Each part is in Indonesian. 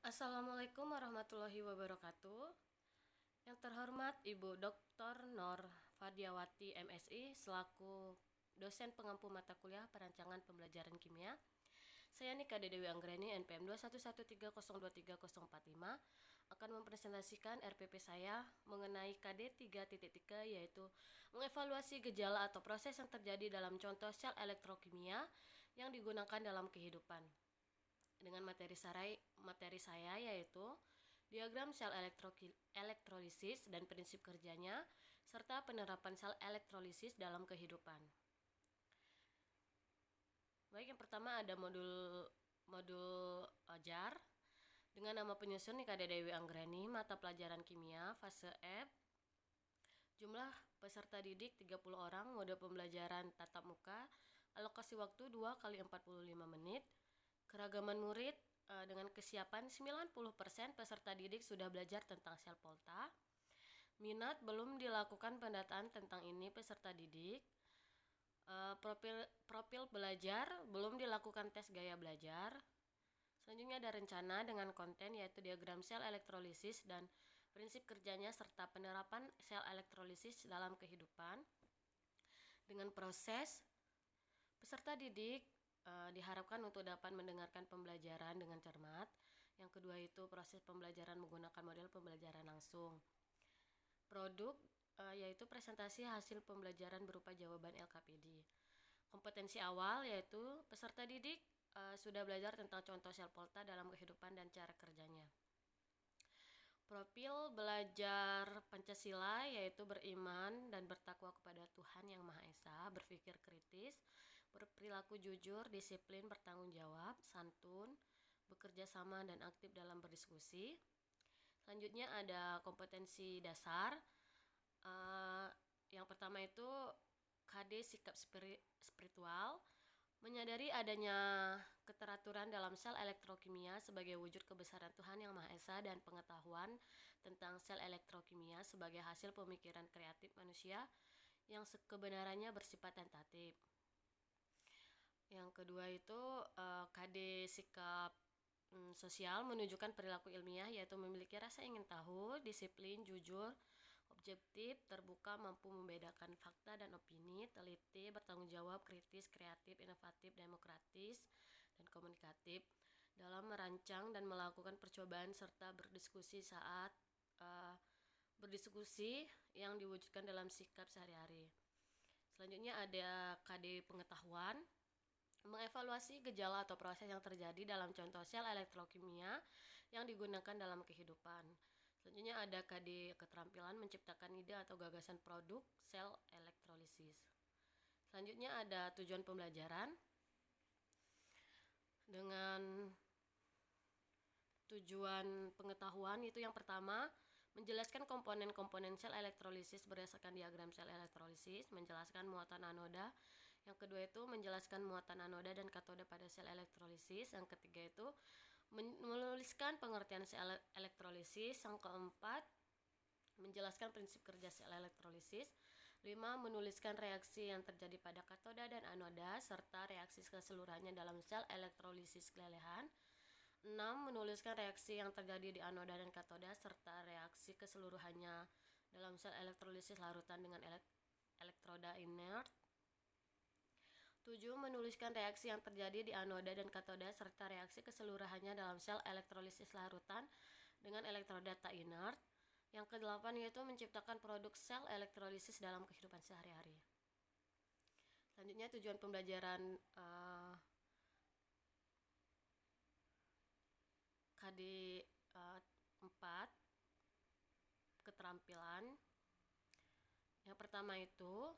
Assalamualaikum warahmatullahi wabarakatuh. Yang terhormat Ibu Dr. Nor Fadiawati MSI selaku dosen pengampu mata kuliah perancangan pembelajaran kimia. Saya Nika Dewi Anggreni NPM 21130230045 akan mempresentasikan RPP saya mengenai KD 3.3 yaitu mengevaluasi gejala atau proses yang terjadi dalam contoh sel elektrokimia yang digunakan dalam kehidupan. Dengan materi saya yaitu diagram sel elektrolisis dan prinsip kerjanya serta penerapan sel elektrolisis dalam kehidupan. Baik, yang pertama ada modul ajar dengan nama penyusun Nika Dewi Anggreni, mata pelajaran kimia fase F. Jumlah peserta didik 30 orang, mode pembelajaran tatap muka, alokasi waktu 2 kali 45 menit. Keragaman murid dengan kesiapan 90% peserta didik sudah belajar tentang sel Polta. Minat belum dilakukan pendataan tentang ini peserta didik. Profil belajar belum dilakukan tes gaya belajar. Selanjutnya ada rencana dengan konten yaitu diagram sel elektrolisis dan prinsip kerjanya serta penerapan sel elektrolisis dalam kehidupan. Dengan proses, peserta didik diharapkan untuk dapat mendengarkan pembelajaran dengan cermat. Yang kedua itu proses pembelajaran menggunakan model pembelajaran langsung. Produk yaitu presentasi hasil pembelajaran berupa jawaban LKPD. Kompetensi awal yaitu peserta didik sudah belajar tentang contoh sel Polta dalam kehidupan dan cara kerjanya. Profil belajar Pancasila yaitu beriman dan bertakwa kepada Tuhan Yang Maha Esa, berpikir kritis, berperilaku jujur, disiplin, bertanggung jawab, santun, bekerja sama dan aktif dalam berdiskusi. Selanjutnya ada kompetensi dasar. Yang pertama itu KD sikap spiritual, menyadari adanya keteraturan dalam sel elektrokimia sebagai wujud kebesaran Tuhan Yang Maha Esa dan pengetahuan tentang sel elektrokimia sebagai hasil pemikiran kreatif manusia yang kebenarannya bersifat tentatif. Yang kedua itu KD sikap sosial, menunjukkan perilaku ilmiah yaitu memiliki rasa ingin tahu, disiplin, jujur, objektif, terbuka, mampu membedakan fakta dan opini, teliti, bertanggung jawab, kritis, kreatif, inovatif, demokratis, dan komunikatif dalam merancang dan melakukan percobaan serta berdiskusi saat berdiskusi yang diwujudkan dalam sikap sehari-hari. Selanjutnya ada KD pengetahuan, mengevaluasi gejala atau proses yang terjadi dalam contoh sel elektrokimia yang digunakan dalam kehidupan. Selanjutnya ada KD keterampilan, menciptakan ide atau gagasan produk sel elektrolisis. Selanjutnya ada tujuan pembelajaran. Dengan tujuan pengetahuan itu yang pertama, menjelaskan komponen-komponen sel elektrolisis berdasarkan diagram sel elektrolisis, menjelaskan muatan anoda. Yang kedua itu menjelaskan muatan anoda dan katoda pada sel elektrolisis. Yang ketiga itu menuliskan pengertian sel elektrolisis. Yang keempat, menjelaskan prinsip kerja sel elektrolisis. 5. Menuliskan reaksi yang terjadi pada katoda dan anoda serta reaksi keseluruhannya dalam sel elektrolisis kelelehan. 6. Menuliskan reaksi yang terjadi di anoda dan katoda serta reaksi keseluruhannya dalam sel elektrolisis larutan dengan elektroda inert. 7. Menuliskan reaksi yang terjadi di anoda dan katoda serta reaksi keseluruhannya dalam sel elektrolisis larutan dengan elektroda tak inert. Yang ke-8 yaitu menciptakan produk sel elektrolisis dalam kehidupan sehari-hari. Selanjutnya tujuan pembelajaran KD 4 keterampilan. Yang pertama itu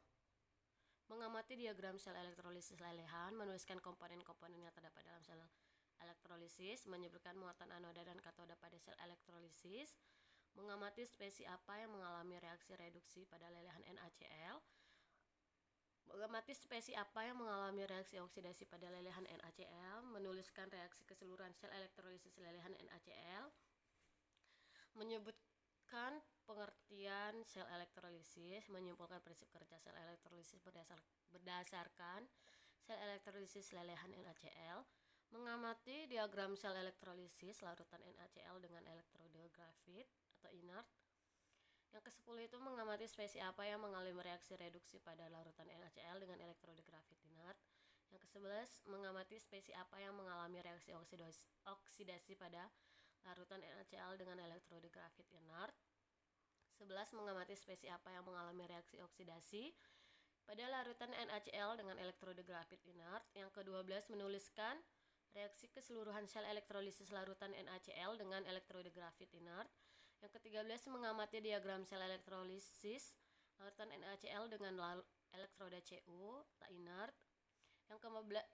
mengamati diagram sel elektrolisis lelehan, menuliskan komponen-komponen yang terdapat dalam sel elektrolisis, menyebutkan muatan anoda dan katoda pada sel elektrolisis, mengamati spesies apa yang mengalami reaksi reduksi pada lelehan NaCl, mengamati spesies apa yang mengalami reaksi oksidasi pada lelehan NaCl, menuliskan reaksi keseluruhan sel elektrolisis lelehan NaCl, menyebutkan pengertian sel elektrolisis, menyimpulkan prinsip kerja sel elektrolisis berdasarkan sel elektrolisis lelehan NaCl, Mengamati diagram sel elektrolisis larutan NaCl dengan elektroda grafit atau inert. Yang ke-10 itu mengamati spesies apa yang mengalami reaksi reduksi pada larutan NaCl dengan elektroda grafit inert. Yang ke-11 mengamati spesies apa yang mengalami reaksi oksidasi pada larutan NaCl dengan elektroda grafit inert. 11 mengamati spesies apa yang mengalami reaksi oksidasi pada larutan NaCl dengan elektroda grafit inert. Yang ke-12 menuliskan reaksi keseluruhan sel elektrolisis larutan NaCl dengan elektroda grafit inert. Yang ke-13 mengamati diagram sel elektrolisis larutan NaCl dengan elektroda Cu tak inert.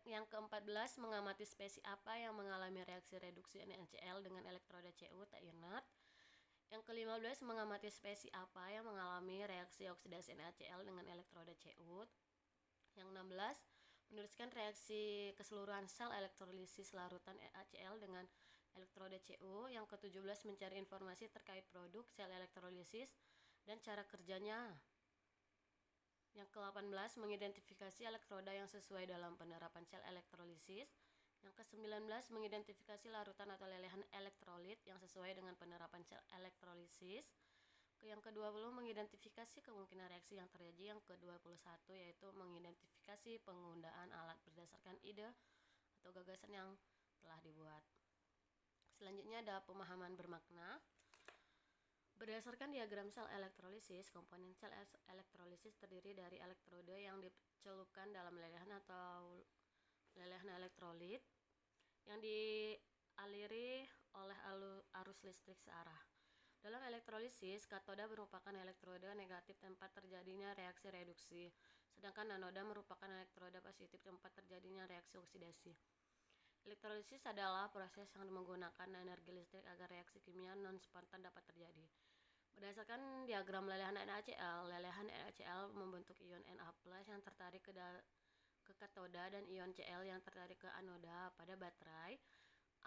Yang ke-14 mengamati spesies apa yang mengalami reaksi reduksi NaCl dengan elektroda Cu tak inert. Yang ke-15 mengamati spesies apa yang mengalami reaksi oksidasi NaCl dengan elektroda Cu. Yang 16 menuliskan reaksi keseluruhan sel elektrolisis larutan NaCl dengan elektroda Cu. Yang ke-17 mencari informasi terkait produk sel elektrolisis dan cara kerjanya. Yang ke-18 mengidentifikasi elektroda yang sesuai dalam penerapan sel elektrolisis. Yang ke-19 mengidentifikasi larutan atau lelehan elektrolit yang sesuai dengan penerapan sel elektrolisis. Yang ke-20 mengidentifikasi kemungkinan reaksi yang terjadi. Yang ke-21 yaitu mengidentifikasi penggunaan alat berdasarkan ide atau gagasan yang telah dibuat. Selanjutnya ada pemahaman bermakna. Berdasarkan diagram sel elektrolisis, komponen sel elektrolisis terdiri dari elektroda yang dicelupkan dalam lelehan atau lelehan elektrolit yang dialiri oleh arus listrik searah. Dalam elektrolisis, katoda merupakan elektroda negatif tempat terjadinya reaksi reduksi, sedangkan anoda merupakan elektroda positif tempat terjadinya reaksi oksidasi. Elektrolisis adalah proses yang menggunakan energi listrik agar reaksi kimia non-spontan dapat terjadi. Berdasarkan diagram lelehan NaCl membentuk ion Na+ yang tertarik ke katoda dan ion Cl yang tertarik ke anoda. Pada baterai,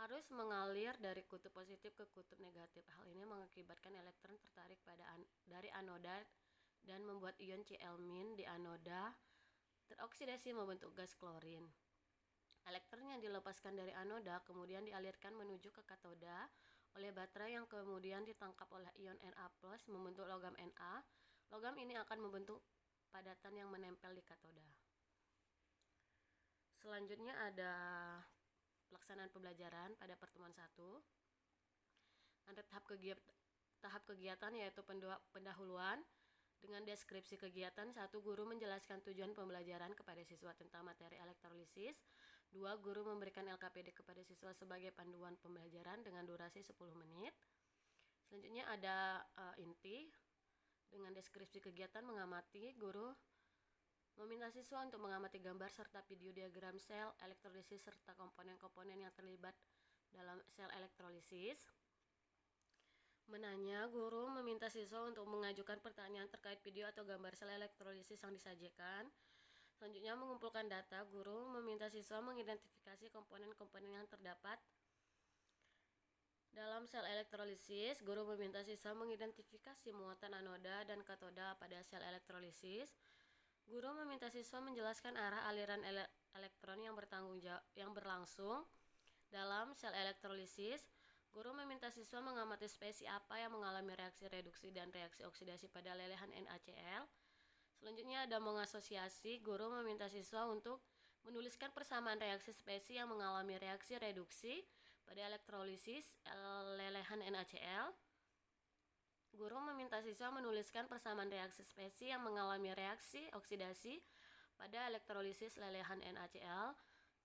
arus mengalir dari kutub positif ke kutub negatif. Hal ini mengakibatkan elektron tertarik dari anoda dan membuat ion Cl- di anoda teroksidasi membentuk gas klorin. Elektron yang dilepaskan dari anoda kemudian dialirkan menuju ke katoda oleh baterai yang kemudian ditangkap oleh ion Na+ membentuk logam Na. Logam ini akan membentuk padatan yang menempel di katoda. Selanjutnya ada pelaksanaan pembelajaran pada pertemuan 1. Ada tahap kegiatan yaitu pendahuluan. Dengan deskripsi kegiatan, 1. Guru menjelaskan tujuan pembelajaran kepada siswa tentang materi elektrolisis. 2. Guru memberikan LKPD kepada siswa sebagai panduan pembelajaran dengan durasi 10 menit. Selanjutnya ada inti. Dengan deskripsi kegiatan mengamati, guru meminta siswa untuk mengamati gambar serta video diagram sel elektrolisis serta komponen-komponen yang terlibat dalam sel elektrolisis. Menanya, guru meminta siswa untuk mengajukan pertanyaan terkait video atau gambar sel elektrolisis yang disajikan. Selanjutnya mengumpulkan data, guru meminta siswa mengidentifikasi komponen-komponen yang terdapat dalam sel elektrolisis. Guru meminta siswa mengidentifikasi muatan anoda dan katoda pada sel elektrolisis. Guru meminta siswa menjelaskan arah aliran elektron yang berlangsung dalam sel elektrolisis. Guru meminta siswa mengamati spesies apa yang mengalami reaksi reduksi dan reaksi oksidasi pada lelehan NaCl. Selanjutnya ada mengasosiasi. Guru meminta siswa untuk menuliskan persamaan reaksi spesies yang mengalami reaksi reduksi pada elektrolisis lelehan NaCl. Guru meminta siswa menuliskan persamaan reaksi spesies yang mengalami reaksi oksidasi pada elektrolisis lelehan NaCl.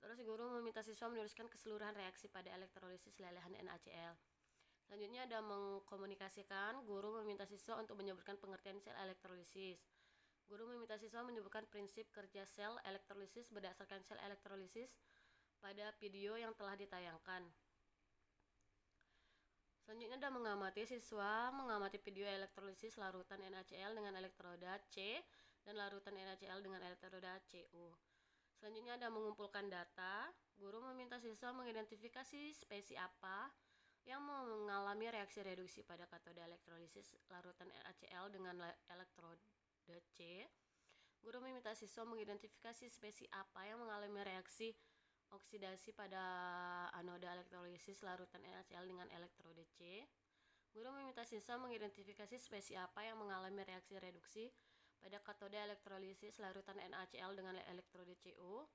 Terus guru meminta siswa menuliskan keseluruhan reaksi pada elektrolisis lelehan NaCl. Selanjutnya ada mengkomunikasikan. Guru meminta siswa untuk menyebutkan pengertian sel elektrolisis. Guru meminta siswa menyebutkan prinsip kerja sel elektrolisis berdasarkan sel elektrolisis pada video yang telah ditayangkan. Selanjutnya ada mengamati. Siswa mengamati video elektrolisis larutan NaCl dengan elektroda C dan larutan NaCl dengan elektroda Cu. Selanjutnya ada mengumpulkan data. Guru meminta siswa mengidentifikasi spesies apa yang mengalami reaksi reduksi pada katoda elektrolisis larutan NaCl dengan elektroda C. Guru meminta siswa mengidentifikasi spesies apa yang mengalami reaksi oksidasi pada anoda elektrolisis larutan NaCl dengan elektroda C. Guru meminta siswa mengidentifikasi spesies apa yang mengalami reaksi reduksi pada katoda elektrolisis larutan NaCl dengan elektroda Cu.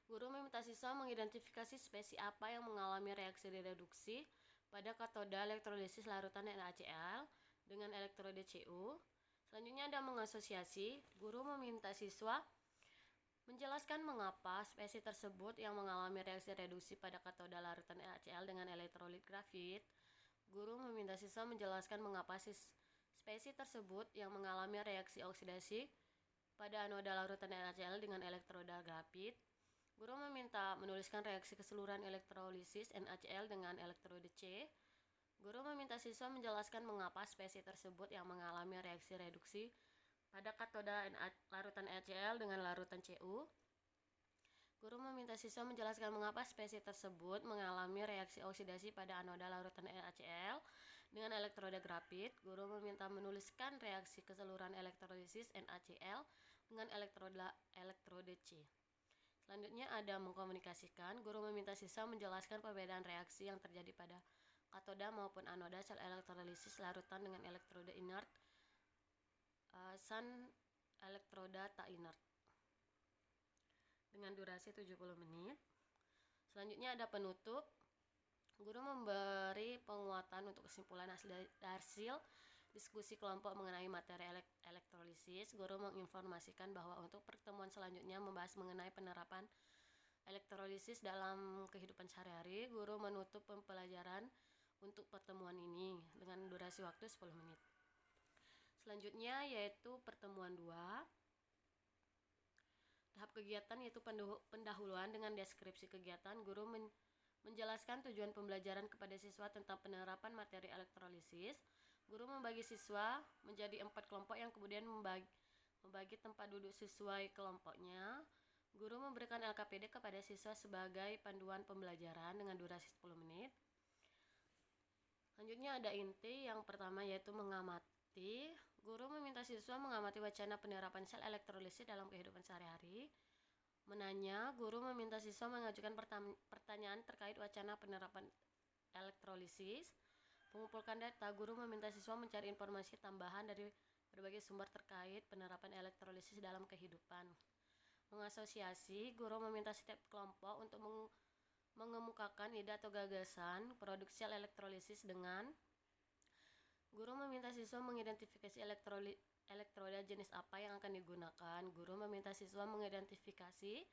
Guru meminta siswa mengidentifikasi spesies apa yang mengalami reaksi reduksi pada katoda elektrolisis larutan NaCl dengan elektroda Cu. Selanjutnya ada mengasosiasi. Guru meminta siswa menjelaskan mengapa spesies tersebut yang mengalami reaksi reduksi pada katoda larutan NaCl dengan elektrolit grafit. Guru meminta siswa menjelaskan mengapa spesies tersebut yang mengalami reaksi oksidasi pada anoda larutan NaCl dengan elektroda grafit. Guru meminta menuliskan reaksi keseluruhan elektrolisis NaCl dengan elektroda C. Guru meminta siswa menjelaskan mengapa spesies tersebut yang mengalami reaksi reduksi pada katoda larutan NaCl dengan larutan Cu. Guru meminta siswa menjelaskan mengapa spesies tersebut mengalami reaksi oksidasi pada anoda larutan NaCl dengan elektroda grafit. Guru meminta menuliskan reaksi keseluruhan elektrolisis NaCl dengan elektroda C. Selanjutnya ada mengkomunikasikan. Guru meminta siswa menjelaskan perbedaan reaksi yang terjadi pada katoda maupun anoda sel elektrolisis larutan dengan elektroda inert san elektroda tak inert dengan durasi 70 menit. Selanjutnya ada penutup. Guru memberi penguatan untuk kesimpulan hasil diskusi kelompok mengenai materi elektrolisis. Guru menginformasikan bahwa untuk pertemuan selanjutnya membahas mengenai penerapan elektrolisis dalam kehidupan sehari-hari. Guru menutup pembelajaran untuk pertemuan ini dengan durasi waktu 10 menit. Selanjutnya yaitu pertemuan 2. Tahap kegiatan yaitu pendahuluan dengan deskripsi kegiatan. Guru menjelaskan tujuan pembelajaran kepada siswa tentang penerapan materi elektrolisis. Guru membagi siswa menjadi 4 kelompok yang kemudian membagi tempat duduk sesuai kelompoknya. Guru memberikan LKPD kepada siswa sebagai panduan pembelajaran dengan durasi 10 menit. Selanjutnya ada inti. Yang pertama yaitu mengamati. Guru meminta siswa mengamati wacana penerapan sel elektrolisis dalam kehidupan sehari-hari. Menanya. Guru meminta siswa mengajukan pertanyaan terkait wacana penerapan elektrolisis. Mengumpulkan data. Guru meminta siswa mencari informasi tambahan dari berbagai sumber terkait penerapan elektrolisis dalam kehidupan. Mengasosiasi. Guru meminta setiap kelompok untuk mengemukakan ide atau gagasan produk sel elektrolisis dengan. Guru meminta siswa mengidentifikasi elektroda jenis apa yang akan digunakan. Guru meminta siswa mengidentifikasi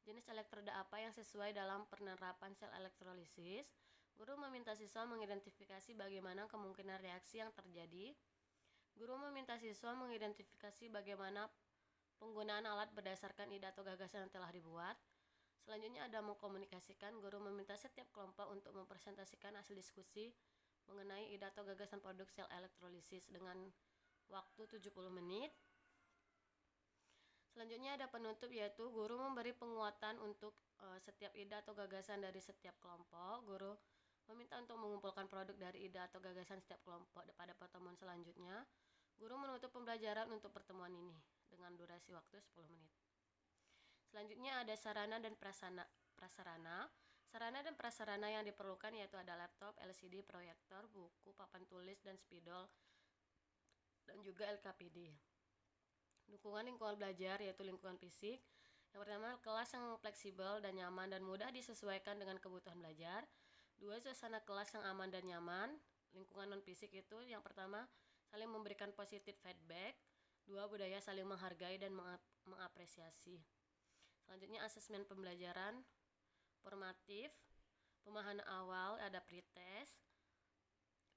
jenis elektroda apa yang sesuai dalam penerapan sel elektrolisis. Guru meminta siswa mengidentifikasi bagaimana kemungkinan reaksi yang terjadi. Guru meminta siswa mengidentifikasi bagaimana penggunaan alat berdasarkan ide atau gagasan yang telah dibuat. Selanjutnya ada mengkomunikasikan. Guru meminta setiap kelompok untuk mempresentasikan hasil diskusi mengenai ide atau gagasan produk sel elektrolisis dengan waktu 70 menit. Selanjutnya ada penutup yaitu guru memberi penguatan untuk setiap ide atau gagasan dari setiap kelompok. Guru meminta untuk mengumpulkan produk dari ide atau gagasan setiap kelompok pada pertemuan selanjutnya. Guru menutup pembelajaran untuk pertemuan ini dengan durasi waktu 10 menit. Selanjutnya ada sarana dan prasarana. Sarana dan prasarana yang diperlukan yaitu ada laptop, LCD, proyektor, buku, papan tulis, dan spidol, dan juga LKPD. Dukungan lingkungan belajar yaitu lingkungan fisik. Yang pertama, kelas yang fleksibel dan nyaman dan mudah disesuaikan dengan kebutuhan belajar. 2, suasana kelas yang aman dan nyaman. Lingkungan non-fisik itu yang pertama, saling memberikan positif feedback. 2, budaya saling menghargai dan mengapresiasi. Selanjutnya asesmen pembelajaran formatif, pemahaman awal, ada pretest.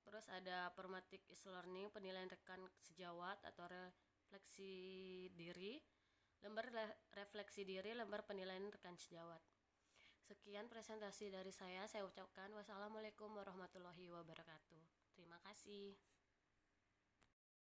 Terus ada formative e-learning, penilaian rekan sejawat atau refleksi diri, lembar refleksi diri, lembar penilaian rekan sejawat. Sekian presentasi dari saya ucapkan wassalamualaikum warahmatullahi wabarakatuh. Terima kasih.